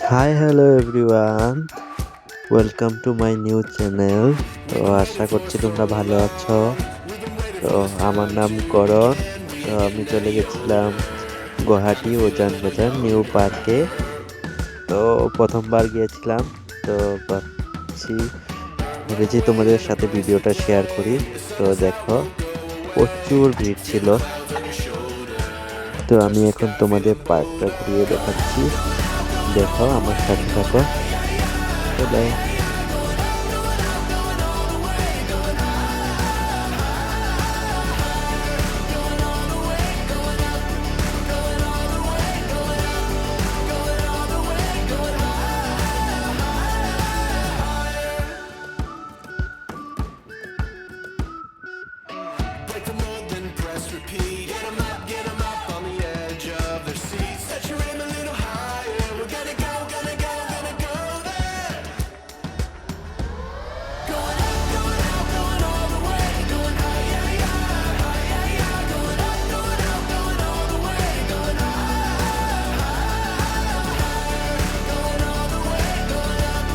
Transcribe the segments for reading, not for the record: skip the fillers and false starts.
Hi hello everyone, welcome to my new channel. তো আশা করছি তোমরা ভালো আছো। তো আমার নাম করণ। তো আমি চলে গেছিলাম গুয়াহাটি উজান বাজার নিউ পার্কে। তো প্রথমবার গিয়েছিলাম। তো ভাবছি ভেবেছি তোমাদের সাথে ভিডিওটা শেয়ার করি। তো দেখো, প্রচুর ভিড় ছিল। তো আমি এখন তোমাদের পার্কটা ঘুরিয়ে দেখাচ্ছি। দেখো, আমার সাথে থাকো। চলো। Break the mold, then press repeat. Get 'em up on the edge of their seats. Set your aim a little higher. We're gonna go there. Going up, going all the way. Going high, yeah, yeah, high, yeah, yeah. Going up, going all the way. Going high, going all the way. Going up,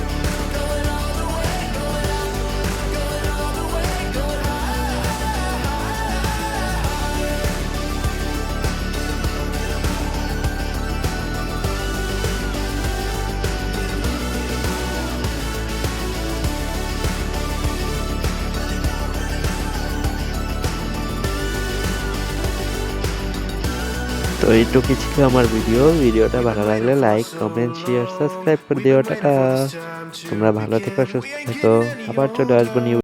going all the way. Going up, going all the way. Going high. তো এইটুকুই ছিল আমার ভিডিওটা ভালো লাগলে like comment share subscribe করে দিও। Tata. তোমরা ভালো থেকো, সুস্থ থেকো। আবার চলে আসবো নিউ